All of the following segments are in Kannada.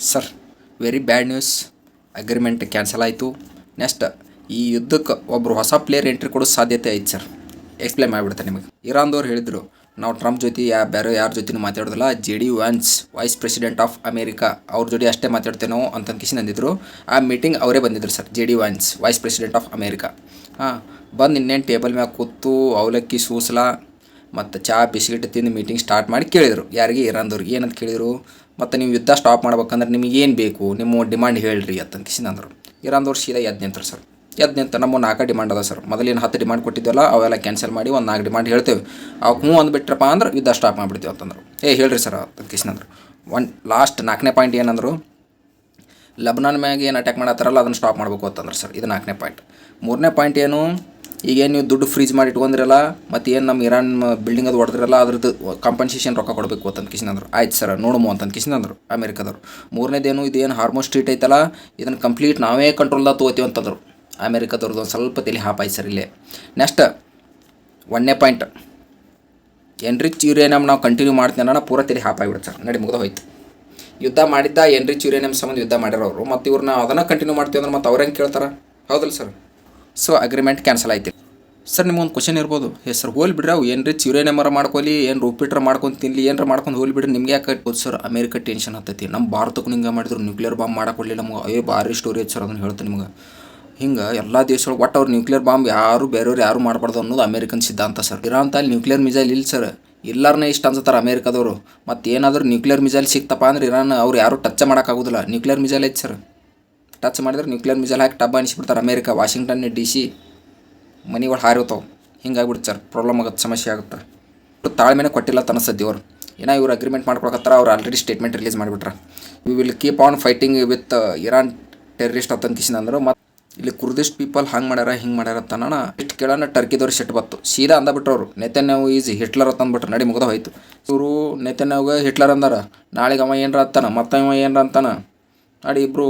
Sir very bad news. Agreement cancel ಆಯಿತು. ನೆಕ್ಸ್ಟ್ ಈ ಯುದ್ಧಕ್ಕೆ ಒಬ್ಬರು ಹೊಸ ಪ್ಲೇಯರ್ ಎಂಟ್ರಿ ಕೊಡೋ ಸಾಧ್ಯತೆ ಐತೆ ಸರ್. ಎಕ್ಸ್ಪ್ಲೇನ್ ಮಾಡಿಬಿಡ್ತಾರೆ ನಿಮಗೆ. ಇರಾನ್ದವ್ರು ಹೇಳಿದರು ನಾವು ಟ್ರಂಪ್ ಜೊತೆ ಬೇರೆ ಯಾರ ಜೊತೆನೂ ಮಾತಾಡೋದಿಲ್ಲ, JD wands vice president of America ಅವ್ರ ಜೊತೆ ಅಷ್ಟೇ ಮಾತಾಡ್ತೇವೆ ನಾವು ಅಂತ ಕಿಸಿ ಅಂದಿದ್ರು. ಆ ಮೀಟಿಂಗ್ ಅವರೇ ಬಂದಿದ್ರು sir, JD wands vice president of America. ಬಂದು ಇನ್ನೇನು ಟೇಬಲ್ ಮ್ಯಾಗ ಕೂತು ಅವಲಕ್ಕಿ ಸೂಸ್ಲ ಮತ್ತು ಚಹಾ ಬಿಸ್ಕಿಟ್ ತಿಂದು ಮೀಟಿಂಗ್ ಸ್ಟಾರ್ಟ್ ಮಾಡಿ ಕೇಳಿದರು. ಯಾರಿಗೆ? ಇರಾನ್ದವ್ರಿಗೆ. ಏನಂತ ಕೇಳಿದರು, ಮತ್ತು ನೀವು ಯುದ್ಧ ಸ್ಟಾಪ್ ಮಾಡ್ಬೇಕಂದ್ರೆ ನಿಮಗೆ ಏನು ಬೇಕು, ನಿಮ್ಮ ಡಿಮಾಂಡ್ ಹೇಳ್ರಿ ಅಂತ ಅಂದರು. ಇರಾನ್ದವ್ರು ಸೀದಾ ಎದ್ದು ನಿಂತರು ಸರ್. ಎದ್ದು ನಿಂತ ನಮ್ಮ 4 ಡಿಮಾಂಡ್ ಅದ ಸರ್. ಮೊದಲೇನು 10 ಡಿಮಾಂಡ್ ಕೊಟ್ಟಿದ್ದಲ್ಲ ಅವೆಲ್ಲ ಕ್ಯಾನ್ಸಲ್ ಮಾಡಿ ಒಂದು 4 ಡಿಮಾಂಡ್ ಹೇಳ್ತೇವೆ. ಅವು ಹ್ಞೂ ಅಂದ್ಬಿಟ್ರಪ್ಪ ಅಂದ್ರೆ ಯುದ್ಧ ಸ್ಟಾಪ್ ಮಾಡಿಬಿಡ್ತೀವಿ ಅಂತಂದರು. ಹೇಳ್ರಿ ಸರ್ ಅಂತ ಕಿಸಿನಂದ್ರು. ಲಾಸ್ಟ್ 4ನೇ ಪಾಯಿಂಟ್ ಏನಂದರು, ಲಬ್ನಾನ್ ಮ್ಯಾಗ ಏನು ಅಟ್ಯಾಕ್ ಮಾಡತ್ತಾರಲ್ಲ ಅದನ್ನು ಸ್ಟಾಪ್ ಮಾಡಬೇಕು ಅಂತಂದ್ರೆ ಸರ್. ಇದು 4ನೇ ಪಾಯಿಂಟ್. 3ನೇ ಪಾಯಿಂಟ್ ಏನು, ಈಗೇನು ನೀವು ದುಡ್ಡು ಫ್ರೀಜ್ ಮಾಡಿ ಇಟ್ಕೊಂಡಿರಲ್ಲ ಮತ್ತು ಏನು ನಮ್ಮ ಇರಾನ್ ಬಿಲ್ಡಿಂಗ್ ಅದು ಹೊಡೆದ್ರಲ್ಲ ಅದ್ರದ್ದು ಕಾಂಪನ್ಸೇಷನ್ ರೊಕ್ಕ ಕೊಡಬೇಕು ಅಂತ ಕಿಸಿನಂದ್ರು. ಆಯ್ತು ಸರ್ ನೋಡಮು ಅಂತ ಕಿಸಿನಂದ್ರು ಅಮೇರಿಕಾದವರು. 3ನೇದೇನು, ಇದೇನು ಹಾರ್ಮೋನ್ ಸ್ಟ್ರೀಟ್ ಐತಲ್ಲ ಇದನ್ನು ಕಂಪ್ಲೀಟ್ ನಾವೇ ಕಂಟ್ರೋಲ್ದಾಗ ತೊಗೋತೀವಿ ಅಂತಂದರು. ಅಮೇರಿಕಾದವ್ರದ್ದು ಒಂದು ಸ್ವಲ್ಪ ತಲೆ ಹಾಪಾಯ್ತು ಸರ್ ಇಲ್ಲೇ. ನೆಕ್ಸ್ಟ್ 1ನೇ ಪಾಯಿಂಟ್, ಎನ್ರಿಚ್ ಯುರೇನಿಯಮ್ ನಾವು ಕಂಟಿನ್ಯೂ ಮಾಡ್ತೀನಿ ಅನ್ನೋ ಪೂರ ತಲೆ ಹಾಪಾಗಿಬಿಡುತ್ತೆ ಸರ್. ನಡಿ ಮುಗ್ದು ಹೋಯ್ತು. ಯುದ್ಧ ಮಾಡಿದ್ದ ಎನ್ರಿಚ್ ಯುರೇನಿಯಮ್ ಸಂಬಂಧ ಯುದ್ಧ ಮಾಡಿರೋರು ಮತ್ತು ಇವ್ರನ್ನ ಅದನ್ನು ಕಂಟಿನ್ಯೂ ಮಾಡ್ತೀವಿ ಅಂದ್ರೆ ಮತ್ತು ಅವ್ರು ಹೆಂಗೆ ಕೇಳ್ತಾರೆ? ಹೌದಲ್ಲ ಸರ್. ಸೊ ಅಗ್ರಿಮೆಂಟ್ ಕ್ಯಾನ್ಸಲ್ ಆಯ್ತು ಸರ್. ನಿಮ್ಗೊಂದು ಕ್ವಶನ್ ಇರ್ಬೋದು, ಸರ್ ಹೋಲ್ ಬಿಡ್ರಿ, ಅವು ಎನ್ರಿಚ್ ಯುರೇನಿಯಮರ ಮಾಡ್ಕೊಲಿ, ಏನು ರೂಪಿಟ್ರ ಮಾಡ್ಕೊಂಡು ತಿನ್ನಲಿ, ಏನಾರ ಮಾಡ್ಕೊಂಡು ಹೋಲ್ ಬಿಡ್ರಿ, ನಿಮ್ಗೆ ಯಾಕೆ ಹೋದ್ ಸರ್? America tension ಹತ್ತೈತಿ. ನಮ್ಮ ಭಾರತಕ್ಕೂ ಹಿಂಗೆ ಮಾಡಿದ್ರು, ನ್ಯೂಕ್ಲಿಯರ್ ಬಾಂಬ್ ಮಾಡಕೊಡ್ಲಿ ನಮ್ಗೆ. ಭಾರಿ ಸ್ಟೋರಿ ಐತೆ ಸರ್, ಅದನ್ನು ಹೇಳ್ತೀನಿ ನಿಮ್ಗೆ. ಹಿಂಗೆ ಎಲ್ಲ ದೇಶಗಳು ಒಟ್ಟು ಅವ್ರು ನ್ಯೂಕ್ಲಿಯರ್ ಬಾಂಬ್ ಯಾರು ಬೇರೆಯವ್ರು ಯಾರು ಮಾಡಬಾರ್ದು ಅನ್ನೋದು ಅಮೇರಿಕನ್ ಸಿದ್ಧಾಂತ ಸರ್. ಇರಾನ್ ತಾಲಿ ನ್ಯೂಕ್ಲಿಯರ್ ಮಿಸೈಲ್ ಇಲ್ಲ ಸರ್. ಎಲ್ಲರನ್ನೇ ಇಷ್ಟ ಅನ್ಸುತ್ತಾರೆ ಅಮೇರಿಕಾದವರು. ಮತ್ತು ಏನಾದರೂ ನ್ಯೂಕ್ಲಿಯರ್ ಮಿಸೈಲ್ ಸಿಕ್ತಪ್ಪ ಅಂದ್ರೆ ಇರಾನ್ ಅವ್ರು ಯಾರು ಟಚ್ ಮಾಡೋಕ್ಕಾಗೋದಿಲ್ಲ. ನ್ಯೂಕ್ಲಿಯರ್ ಮಿಸೈಲ್ ಐತೆ ಸರ್. ಟಚ್ ಮಾಡಿದ್ರೆ ನ್ಯೂಕ್ಲಿಯರ್ ಮಿಸೈಲ್ ಹಾಕಿ ಟಬ್ ಅನಿಸ್ಬಿಡ್ತಾರೆ ಅಮೇರಿಕ. ವಾಷಿಂಗ್ಟನ್ DC ಮನೆಗಳು ಹಾರಿರ್ತಾವೆ. ಹಿಂಗಾಗ್ಬಿಡುತ್ತೆ ಸರ್. ಪ್ರಾಬ್ಲಮ್ ಆಗುತ್ತೆ, ಸಮಸ್ಯೆ ಆಗುತ್ತೆ. ತಾಳ್ಮೆನೇ ಕೊಟ್ಟಿಲ್ಲ ತನಸದ್ದಿ ಅವ್ರು. ಏನೋ ಇವ್ರು ಅಗ್ರಿಮೆಂಟ್ ಮಾಡ್ಕೊಳಕತ್ತಾರ. ಅವ್ರು ಆಲ್ರೆಡಿ ಸ್ಟೇಟ್ಮೆಂಟ್ ರಿಲೀಸ್ ಮಾಡಿಬಿಟ್ರೆ we will keep on fighting with Iran terrorist ಅಂತ ಕಿಸಿನಂದ್ರು. ಮತ್ತು ಇಲ್ಲಿ ಕುರ್ದಿಸ್ಟ್ ಪೀಪಲ್ ಹಂಗೆ ಮಾಡ್ಯಾರ ಹಿಂಗೆ ಮಾಡ್ಯಾರ ತನಣ ಇಷ್ಟು ಕೇಳೋಣ ಟರ್ಕಿದವ್ರು ಸಿಟ್ಟು ಬತ್ತು. ಸೀದಾ ಅಂದಬಿಟ್ರು ಅವರು, ನೆತನ್ಯಾಹು ಈಸ್ ಹಿಟ್ಲರ್ ಅಂತ ಅಂದ್ಬಿಟ್ರು. ನಡಿ ಮುಗ್ದು ಹೋಯ್ತು. ಇವರು ನೆತನ್ಯಾಹುಗೆ ಹಿಟ್ಲರ್ ಅಂದಾರ. ನಾಳೆಗೆ ಅವ ಏನರ ಅಂತಾನ, ಮತ್ತು ಅವ ಏನರ ಅಂತಾನ. ನೋಡಿ ಇಬ್ಬರು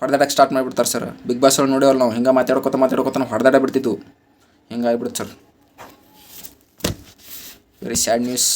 ಹೊಡೆದಾಡಕ್ಕೆ ಸ್ಟಾರ್ಟ್ ಮಾಡಿಬಿಡ್ತಾರೆ ಸರ್. ಬಿಗ್ ಬಾಸ್ ಒಳಗೆ ನೋಡಿವಲ್ಲ ನಾವು, ಹಿಂಗೆ ಮಾತಾಡ್ಕೊತ ಹೊಡೆದಾಡ ಬಿಡ್ತಿದ್ವು. ಹಿಂಗಾಗ್ಬಿಡುತ್ತೆ ಸರ್. Very sad news.